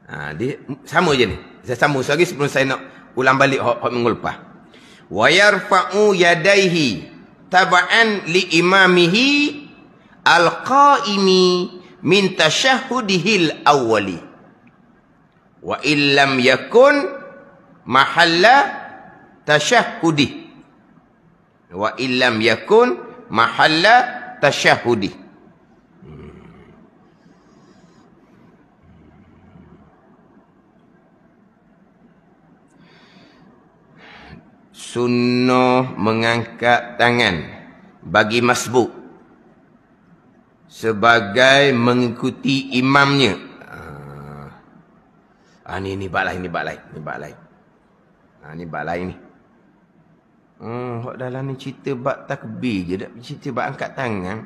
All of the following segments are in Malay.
Dia sama je ni. Saya sambung lagi sebelum saya nak ulang balik hak minggu lepas. Wa yarfa'u yadayhi tab'an li imamihi al-qa'imi min tasyahhudihil awwali. Wa illam yakun mahalla tasyahhudi. Wa illam yakun mahalla tasyahhudi. Sunnah mengangkat tangan bagi masbuk sebagai mengikuti imamnya. Ni bab lain. Ni bab lain ni. Hak dalam ni cerita bab takbir je, tak cerita bab angkat tangan.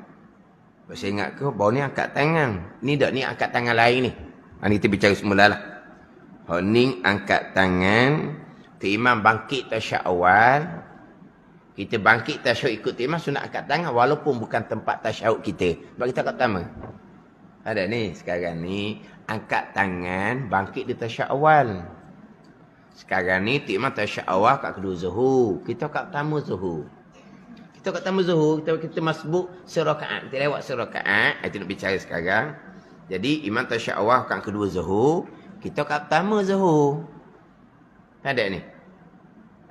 Saya ingat ke bahawa ni angkat tangan. Ni tak, ni angkat tangan lain ni. Ni kita bicara semula lah. Hak ni angkat tangan. Imam bangkit tasyahud awal. Kita bangkit tasyahud ikut imam sunat angkat tangan walaupun bukan tempat tasyahud kita. Sebab kita kat pertama. Ada ni sekarang ni angkat tangan bangkit di tasyahud awal. Sekarang ni imam tasyahud awal kat kedua zuhur. Kita kat pertama zuhur. Kita kat pertama zuhur kita masbuk serakaat. Kita lewat serakaat. Itu nak bicara sekarang. Jadi imam tasyahud awal kat kedua zuhur. Kita kat pertama zuhur. Ada ni.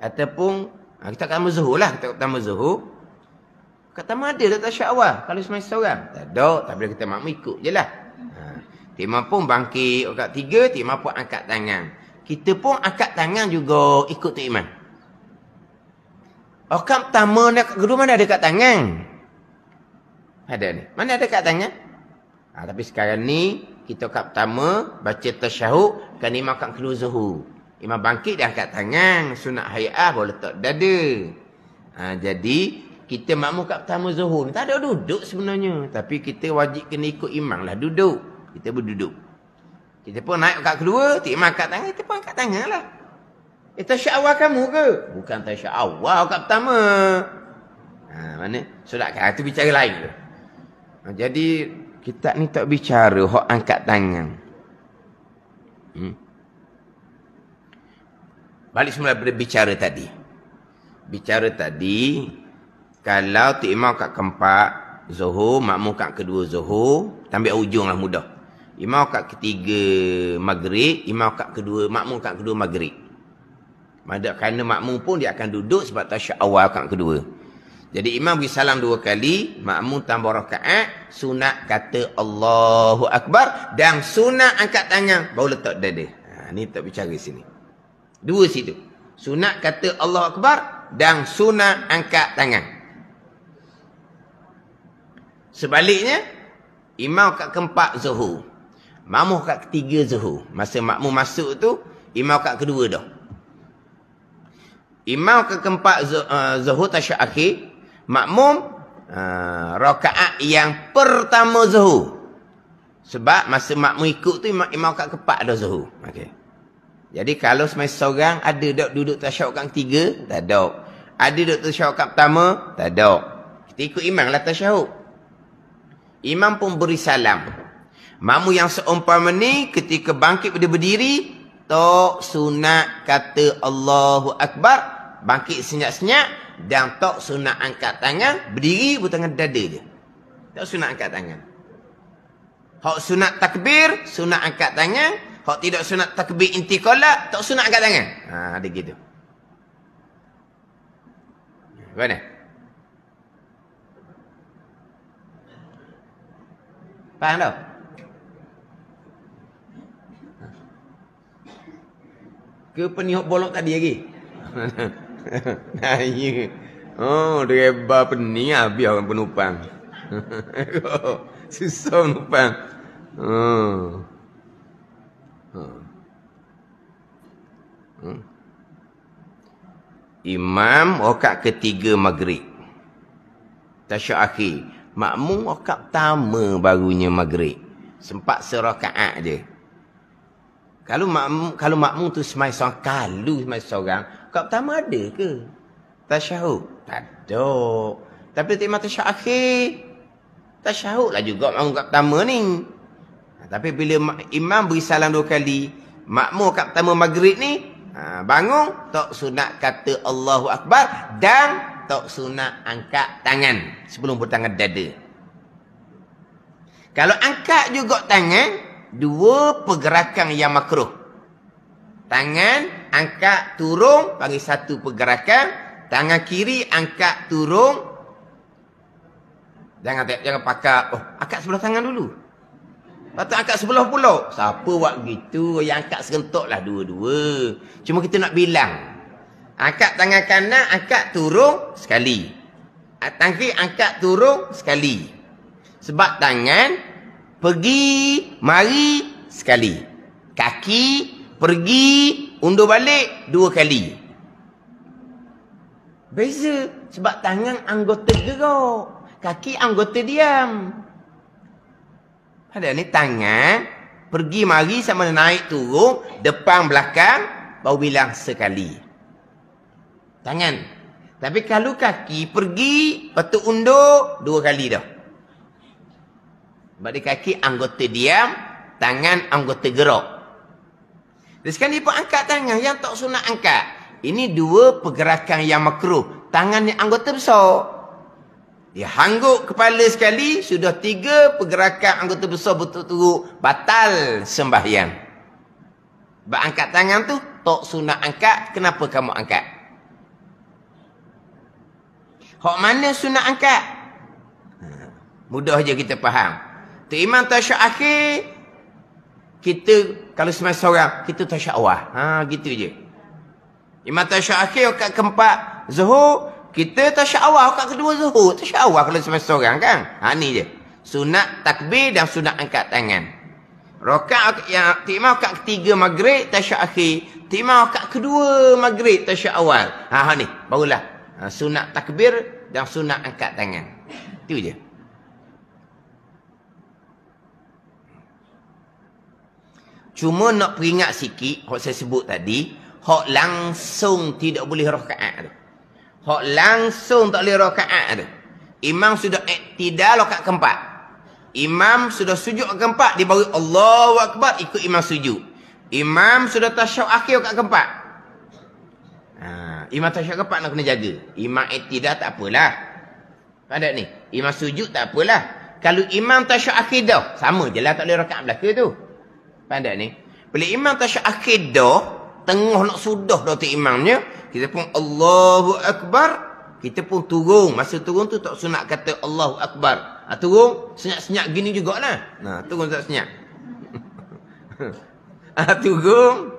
Ataupun kita kat zuhur lah, kita kat pertama zuhur. Kat pertama ada tak tasyahud awal kalau semai seorang. Tak ada, tak boleh kita makmum ikut jelah. Imam pun bangkit kat tiga, imam pun angkat tangan. Kita pun angkat tangan juga ikut tu imam. Kat pertama nak kedua mana ada kat tangan? Ada ni. Mana ada kat tangan? Tapi sekarang ni kita kat pertama baca tasyahud kan imam kat kedua zuhur. Imam bangkit dia angkat tangan. Sunat hay'ah baru letak dada. Jadi, kita makmum kat pertama zuhur. Tak ada duduk sebenarnya. Tapi kita wajib kena ikut imam lah duduk. Kita berduduk. Kita pun naik kat kedua. Imam angkat tangan. Kita pun angkat tangan lah. Tasyahud awal kamu ke? Bukan tasyahud awal kat pertama. Mana? Solat kan? Itu bicara lain tu. Jadi, kita ni tak bicara hak angkat tangan. Balik semula berbicara tadi. Bicara tadi, kalau tu imam kat keempat zuhur, makmum kat kedua zuhur, ambil ujung lah mudah. Imam kat ketiga maghrib, imam kat kedua, makmum kat kedua maghrib. Kerana makmum pun dia akan duduk sebab tasyahud awal kat kedua. Jadi imam beri salam dua kali, makmum tambah rakaat, sunat kata Allahu Akbar dan sunat angkat tangan baru letak dada. Ni tak bicara sini. Dua situ. Sunat kata Allahu Akbar dan sunat angkat tangan. Sebaliknya, imam kat keempat zuhur. Makmum kat ketiga zuhur. Masa makmum masuk tu, imam kat kedua dah. Imam kat keempat zuhur tasyahud akhir. Makmum rakaat yang pertama zuhur. Sebab masa makmum ikut tu, imam kat keempat dah zuhur. Okey. Jadi kalau semai seorang ada tak duduk tasyahud kat ketiga? Tak ada. Ada duduk tasyahud kat pertama? Tak ada. Kita ikut imam lah tasyahud. Imam pun beri salam. Makmum yang seumpama ni ketika bangkit pada berdiri, tok sunat kata Allahu Akbar, bangkit senyap-senyap dan tok sunat angkat tangan, berdiri bertangan dada je. Tok sunat angkat tangan. Hak sunat takbir, sunat angkat tangan. Hak tidak sunat takbir intiqalah, tak sunat angkat tangan. Ada gitu. Mana? Faham tak? Ke penihok bolok tadi lagi? Ya. Driver pening habis orang penumpang. Susah penumpang. Imam rakaat ketiga maghrib. Tasyahud akhir. Makmum rakaat pertama barunya maghrib. Sempat serakaat je. Kalau makmum tu semai seorang, kalau semai seorang, rakaat pertama ada ke tasyahud? Tak ada. Tapi imam tasyahud akhir, tasyahud lah juga makmum rakaat pertama ni. Tapi bila imam beri salam 2 kali, makmum kat pertama maghrib ni, bangun, tok sunat kata Allahu Akbar dan tok sunat angkat tangan sebelum bertangan dada. Kalau angkat juga tangan, 2 pergerakan yang makruh. Tangan angkat turun panggil 1 pergerakan, tangan kiri angkat turun. Jangan pakai angkat sebelah tangan dulu. Lepas tu angkat sebelah pula. Siapa buat gitu? Yang angkat serentaklah dua-dua. Cuma kita nak bilang. Angkat tangan kanan, angkat turun sekali. Tangan kiri angkat turun sekali. Sebab tangan pergi, mari sekali. Kaki pergi, undur balik 2 kali. Beza. Sebab tangan anggota gerak. Kaki anggota diam. Ada ni tangan pergi mari sama naik turun, depan belakang baru bilang sekali. Tangan. Tapi kalau kaki pergi, lepas tu undur 2 kali dah. Sebab dia kaki anggota diam, tangan anggota gerak. Dan sekarang dia pun angkat tangan yang tak sunat angkat. Ini 2 pergerakan yang makruh. Tangan ni anggota besar. Dia hangguk kepala sekali, sudah 3 pergerakan anggota besar betul-betul batal sembahyang. Sebab angkat tangan tu, tak sunat angkat, kenapa kamu angkat? Hak mana sunat angkat? Mudah je kita faham. Tu imam tasyahud akhir, kita kalau semasa seorang, kita tasyahud awal. Gitu je. Imam tasyahud akhir, kat keempat zuhur, kita tasyahud awal, kat kedua zuhur. Tasyahud awal kalau semasa seorang kan. Ni je. Sunat takbir dan sunat angkat tangan. Rakaat yang timah kat ketiga maghrib tasyahud akhir. Timah kat kedua maghrib tasyahud awal. Ni barulah sunat takbir dan sunat angkat tangan. Itu je. Cuma nak peringat sikit, hak saya sebut tadi, hak langsung tidak boleh rakaat tu. Hak langsung tak boleh rakaat tu. Imam sudah iktidal rakaat keempat. Imam sudah sujud rakaat keempat, dia baru Allahu Akbar, ikut imam sujud. Imam sudah tasyahud akhir rakaat keempat. Imam tasyahud keempat nak kena jaga. Imam iktidal tak apalah. Ada ni. Imam sujud tak apalah. Kalau imam tasyahud akhir dah, sama je lah, tak boleh rakaat belakang tu. Pandai ni. Bila imam tasyahud akhir dah, tengah nak sudah dah tu imamnya, kita pun Allahu Akbar, kita pun turun. Masa turun tu tak sunat kata Allahu Akbar. Turun, senyap-senyap gini jugalah. Turun tak senyap. Turun.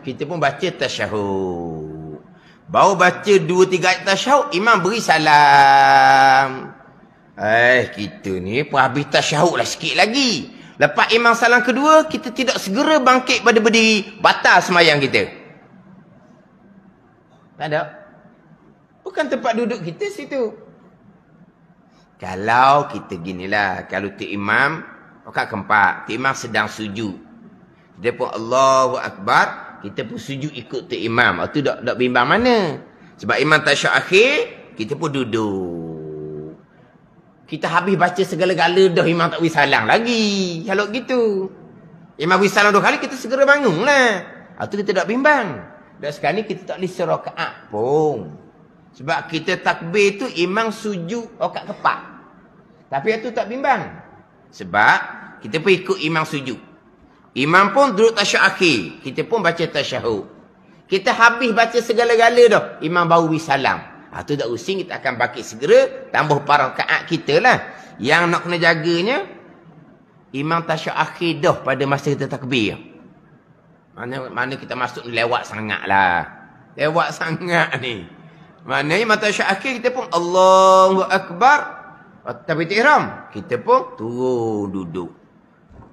Kita pun baca tasyahud. Baru baca 2-3 ayat tasyahud, imam beri salam. Kita ni pun habis tasyahud lah sikit lagi. Lepas imam salam kedua, kita tidak segera bangkit pada berdiri. Batal semayang kita. Tak ada. Bukan tempat duduk kita situ. Kalau kita ginilah. Kalau tu imam, rakaat keempat. Tu imam sedang sujud. Dia pun Allahu Akbar. Kita pun sujud ikut tu imam. Itu tak bimbang mana. Sebab imam tasyahud akhir, kita pun duduk. Kita habis baca segala-gala dah, imam tak beri salam lagi. Kalau gitu. Imam beri salam 2 kali, kita segera bangun lah. Itu kita tak bimbang. Dan sekarang ni kita tak boleh serakaat pun. Sebab kita takbir tu imam sujud rakaat keempat. Tapi itu tak bimbang. Sebab kita pun ikut imam sujud. Imam pun duduk tasyahud akhir. Kita pun baca tasyahud. Kita habis baca segala-gala dah, imam baru beri salam. Itu tak using, kita akan bangkit segera, tambah rakaat kita lah. Yang nak kena jaganya, imam tasyahud akhir dah pada masa kita takbir. Mana kita masuk ni lewat sangat lah. Lewat sangat ni. Maknanya imam tasyahud akhir, kita pun Allahu Akbar. Tapi ihram, kita pun turun duduk.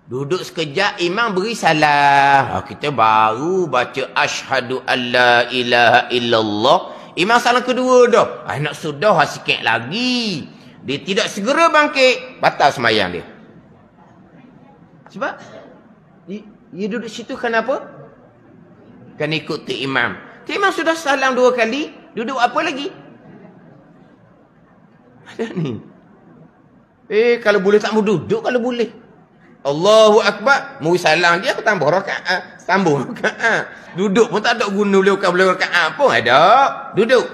Duduk sekejap, imam beri salam. Kita baru baca asyhadu alla ilaha illallah. Imam salam kedua dah. Nak sudah sikit lagi. Dia tidak segera bangkit. Batal semayang dia. Sebab dia duduk situ kenapa? Kan ikut tu imam. Tu imam sudah salam 2 kali. Duduk apa lagi? Ada ni. Kalau boleh tak mau duduk kalau boleh. Allahu Akbar. Mu salam dia aku tambah rakaat. Sambung rakaat. Duduk pun tak ada guna boleh rakaat pun ada. Duduk.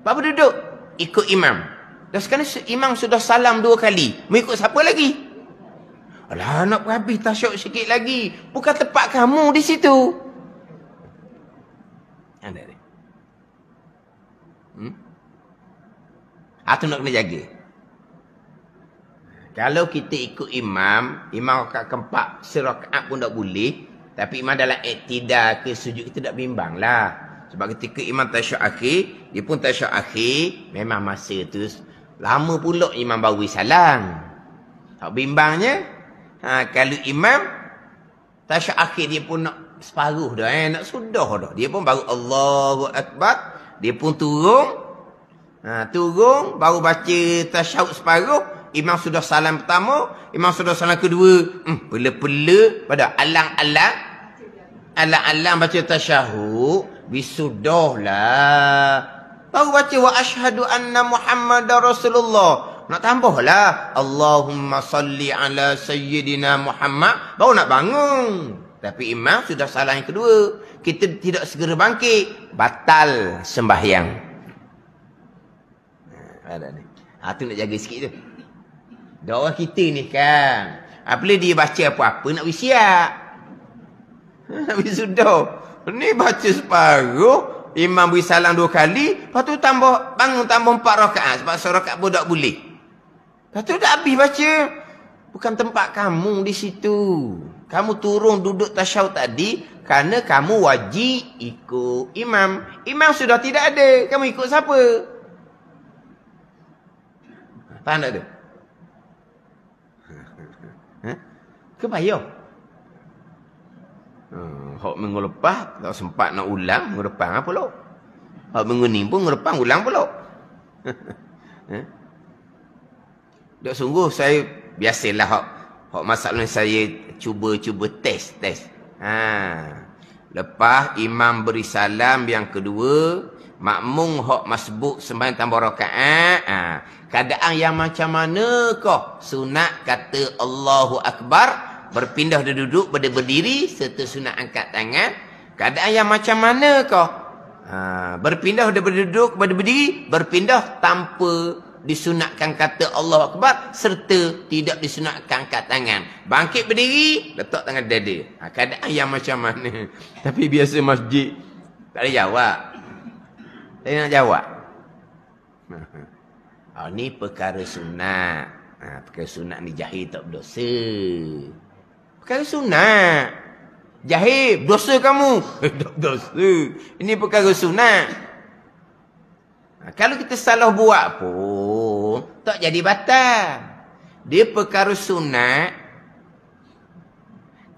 Apa duduk? Ikut imam. Dan sekarang imam sudah salam 2 kali. Mau ikut siapa lagi? Alah, nak habis tasyuk sikit lagi. Bukan tempat kamu di situ. Ada ni. Itu nak kena jaga. Kalau kita ikut imam rakaat keempat, serakaat pun tak boleh. Tapi imam dalam iktidal ke sujud kita tak bimbang lah. Sebab ketika imam tasyuk akhir, dia pun tasyuk akhir, memang masa tu lama pula imam baru salam. Tak bimbangnya, kalau imam tasyuk akhir dia pun nak separuh dah, nak sudah dah. Dia pun baru Allahu Akbar, dia pun turun. Turun, baru baca tasyahud separuh. Imam sudah salam pertama, imam sudah salam kedua. Pela-pela pada alang-alang. Alang-alang baca tasyahud. Bisudahlah. Baru baca wa asyhadu anna Muhammadar Rasulullah. Nak tambahlah Allahumma salli ala sayyidina Muhammad. Baru nak bangun. Tapi imam sudah salam yang kedua. Kita tidak segera bangkit. Batal sembahyang. Ada ni. Tu nak jaga sikit tu. Dah orang kita ni kan. Apabila dia baca apa-apa nak siap. Nak sudah. Ni baca separuh. Imam beri salam 2 kali. Lepas tu bangun tambah 4 rakaat. Sebab serakaat pun tak boleh. Lepas tu dah habis baca. Bukan tempat kamu di situ. Kamu turun duduk tasyahud tadi. Kerana kamu wajib ikut imam. Imam sudah tidak ada. Kamu ikut siapa? Faham tak tu? Ke payah? Hak minggu lepas tak sempat nak ulang, minggu depan apa pula? Hak minggu ni pun minggu depan ulang pula. Tak sungguh saya biasalah hak masalah saya cuba test. Lepas imam beri salam yang kedua, makmum hak masbuk sembahyang tambah rakaat. Keadaan yang macam manakah? Sunat kata Allahu Akbar, berpindah duduk pada berdiri serta sunat angkat tangan. Keadaan yang macam manakah? Berpindah daripada duduk pada berdiri, berpindah tanpa disunatkan kata Allahu Akbar serta tidak disunatkan angkat tangan. Bangkit berdiri, letak tangan dada. Keadaan yang macam mana? Tapi biasa masjid tak ada jawab. Saya nak jawab. Ni perkara sunat. Perkara sunat ni jahil tak berdosa. Perkara sunat. Jahil, berdosa kamu. Tak berdosa. Ini perkara sunat. Kalau kita salah buat pun, tak jadi batal. Dia perkara sunat.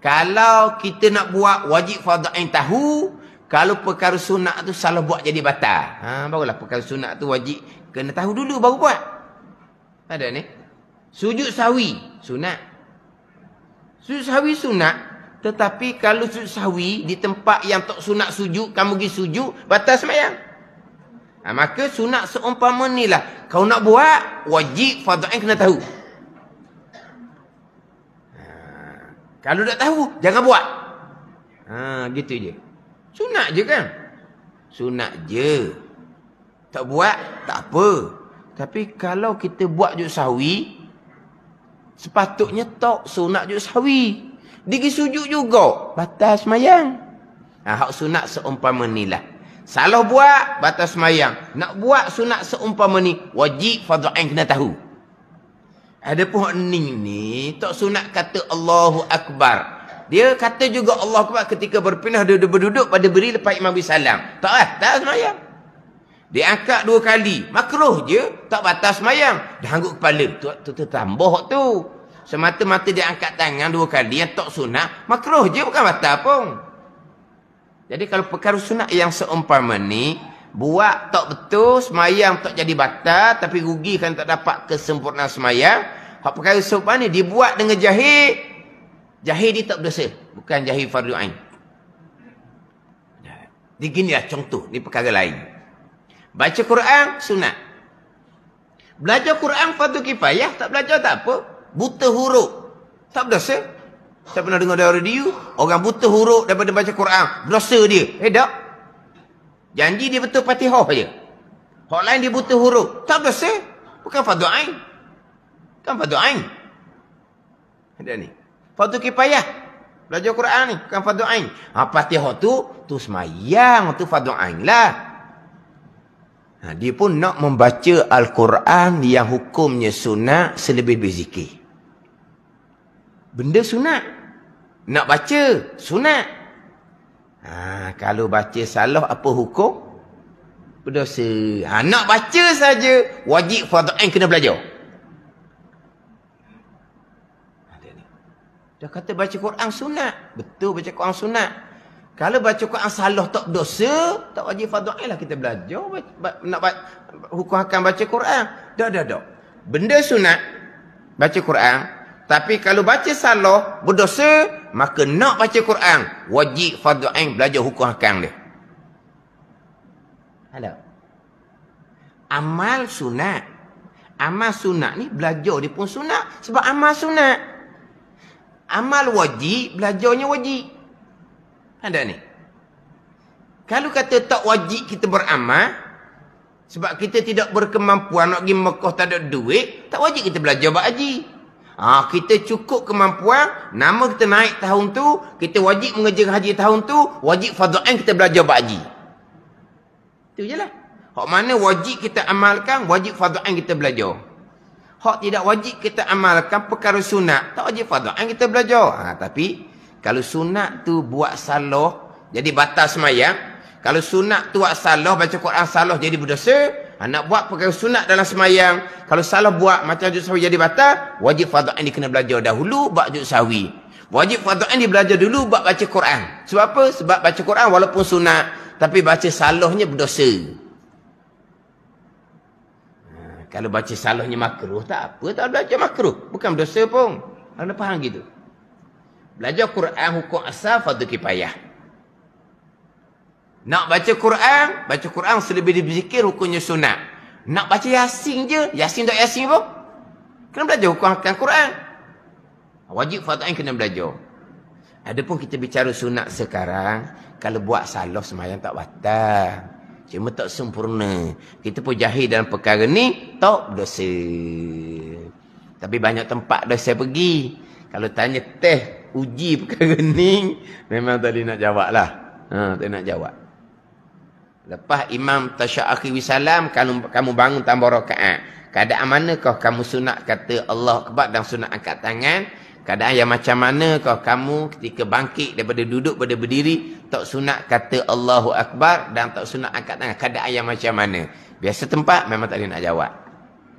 Kalau kita nak buat, wajib fardu ain tahu. Kalau perkara sunat tu salah buat jadi batal. Barulah perkara sunat tu wajib kena tahu dulu baru buat. Ada ni. Sujud sahwi sunat. Sujud sahwi sunat. Tetapi kalau sujud sahwi di tempat yang tak sunat sujud, kamu pergi sujud, batal sembahyang. Maka sunat seumpama ni lah. Kau nak buat, wajib fardu ain kena tahu. Kalau tak tahu, jangan buat. Gitu je. Sunat je kan? Sunat je. Tak buat, tak apa. Tapi kalau kita buat sujud sahwi, sepatutnya tak sunat sujud sahwi. Dia pergi sujud juga, batal sembahyang. Hak sunat seumpama ni lah. Salah buat, batal sembahyang. Nak buat sunat seumpama ni, wajib fardu ain kena tahu. Ada pun hak ni, tak sunat kata Allahu Akbar. Dia kata juga Allah Akbar ketika berpindah berduduk pada beri lepas imam bersalam. Tak sembahyang. Dia angkat 2 kali. Makruh je. Tak batas sembahyang. Dah hangguk kepala. Tu tambah tu. Semata-mata dia angkat tangan 2 kali. Yang tak sunat. Makruh je. Bukan batal pun. Jadi kalau perkara sunat yang seumpama ni. Buat tak betul. Sembahyang tak jadi batal. Tapi rugi kan tak dapat kesempurnaan sembahyang. Hak perkara seumpama ni. Dibuat dengan jahil. Jahil dia tak berdosa. Bukan jahil fardu ain. Dia ginilah contoh. Ni perkara lain. Baca Quran, sunat. Belajar Quran fardu kifayah, tak belajar tak apa. Buta huruf. Tak berdosa. Saya pernah dengar dari radio, orang buta huruf daripada baca Quran, berdosa dia. Tak. Janji dia betul Fatihah je. Hak lain dia buta huruf, tak berdosa. Bukan fardu ain. Kan fardu ain. Ada ni. Fardu kifayah. Belajar Quran ni, bukan fardu ain. Fatihah tu semayang, tu fardu ain lah. Dia pun nak membaca Al-Quran yang hukumnya sunat selebih-lebih zikir. Benda sunat. Nak baca, sunat. Kalau baca salah, apa hukum? Berdosa. Nak baca saja, wajib fardu ain kena belajar. Dia kata baca Quran sunat. Betul baca Quran sunat. Kalau baca Quran salah tak dosa, tak wajib fardu ain lah kita belajar. Nak hukum akan baca Quran. Tak. Benda sunat, baca Quran. Tapi kalau baca salah, berdosa, maka nak baca Quran, wajib fardu ain belajar hukum hakam dia. Ada. Amal sunat. Amal sunat ni belajar dia pun sunat. Sebab amal sunat. Amal wajib, belajarnya wajib. Ada ni. Kalau kata tak wajib kita beramal, sebab kita tidak berkemampuan nak pergi Mekah tak ada duit, tak wajib kita belajar buat haji. Kita cukup kemampuan, nama kita naik tahun tu, kita wajib mengejar haji tahun tu, wajib fardu ain kita belajar buat haji. Itu je lah. Hak mana wajib kita amalkan, wajib fardu ain kita belajar. Hak tidak wajib kita amalkan perkara sunat, tak wajib fardu ain kita belajar. Tapi kalau sunat tu buat salah, jadi batal semayang. Kalau sunat tu buat salah, baca Quran salah jadi berdosa. Nak buat perkara sunat dalam semayang, kalau salah buat macam juz sawi jadi batal, wajib fardu ain dia kena belajar dahulu bab juz sawi. Wajib fardu ain dia belajar dulu bab baca Quran. Sebab apa? Sebab baca Quran walaupun sunat, tapi baca salahnya berdosa. Kalau baca salahnya makruh, tak apa, tak belajar makruh. Bukan berdosa pun. Anda faham gitu? Belajar Quran hukum asal fardu kifayah. Nak baca Quran selebih berzikir hukumnya sunat. Nak baca Yasin je, Yasin tak Yasin pun, kena belajar hukum hakam Quran. Wajib fardu ain kena belajar. Adapun kita bicara sunat sekarang, kalau buat salah semayang tak batal. Cuma tak sempurna. Kita pun jahil dalam perkara ni, tak berdosa. Tapi banyak tempat dah saya pergi. Kalau tanya teh, uji perkara ni, memang tadi nak jawab lah. Tak nak jawab. Lepas imam tasya'akhi wisalam, kamu bangun tambah rakaat. Keadaan manakah kamu sunat kata Allah Akbar dan sunat angkat tangan? Keadaan yang macam manakah kamu ketika bangkit daripada duduk pada berdiri, tak sunat kata Allahu Akbar dan tak sunat angkat tangan? Keadaan yang macam mana? Biasa tempat memang tak ada nak jawab.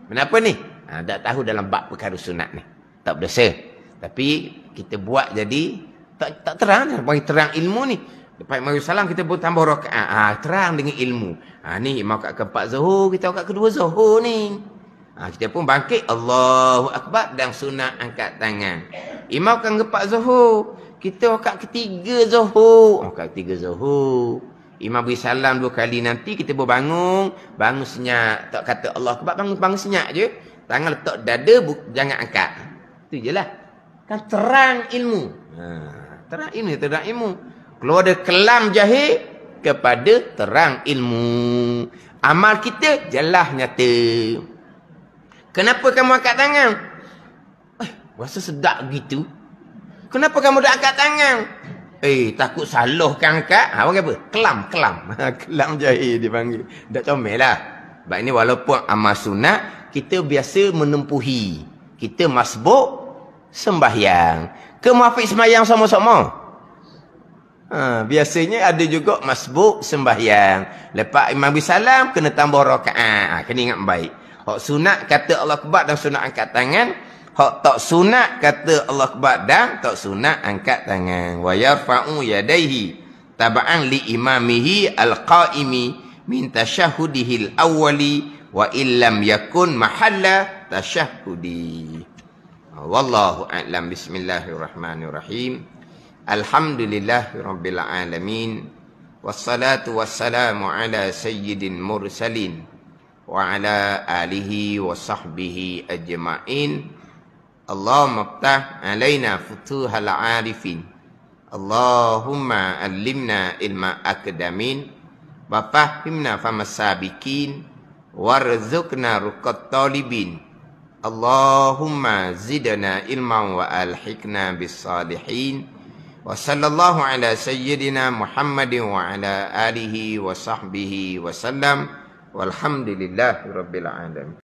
Kenapa ni? Tak tahu dalam bab perkara sunat ni. Tak berdosa. Tapi kita buat jadi tak terang. Bagi terang ilmu ni. Lepas Imam Salam kita pun tambah rakaat. Terang dengan ilmu. Ni imam kat keempat zuhur, kita kat kedua zuhur ni. Kita pun bangkit Allahu Akbar dan sunat angkat tangan. Imam kat keempat zuhur, kita kat ketiga zuhur. Kat ketiga zuhur. Imam beri salam 2 kali, nanti kita pun bangun senyap. Tak kata Allah Akbar, bangun senyap je. Tangan letak dada, jangan angkat. Itu je lah. Kan terang ilmu. Terang ilmu. Keluar dari kelam jahil kepada terang ilmu. Amal kita jelas nyata. Kenapa kamu angkat tangan? Rasa sedap gitu. Kenapa kamu dah angkat tangan? Takut salah kan angkat. Panggil apa? Kelam. Kelam jahil dipanggil. Tak comel lah. Sebab ini walaupun amal sunat, kita biasa menempuhi. Kita masbuk sembahyang. Ke muafiq sembahyang sama-sama? Biasanya ada juga masbuk sembahyang. Lepas imam bisalam kena tambah rakaat. Kena ingat baik. Hak sunat kata Allah Akbar dan sunat angkat tangan. Hak tak sunat kata Allah Akbar dan tak sunat angkat tangan. Wa yarfa'u yadayhi taba'an li imamihi al-qa'imi min tasyahudihil awwali wa illam yakun mahalla tasyahudi. Wallahu a'lam. Bismillahirrahmanirrahim. Alhamdulillahirabbil alamin. Wassalatu wassalamu ala sayyidil mursalin wa ala alihi wa sahbihi ajma'in. Allahumma ftah alaina futuhal arifin. Allahumma allimna ilma akadamin wa fahimna famas sabiqin warzuqna ruqat talibin. Allahumma zidna ilman wa alhiqna bis salihin. Wa sallallahu ala sayyidina Muhammadin wa ala alihi wa sahbihi wa sallam. Walhamdulillahi rabbil alamin.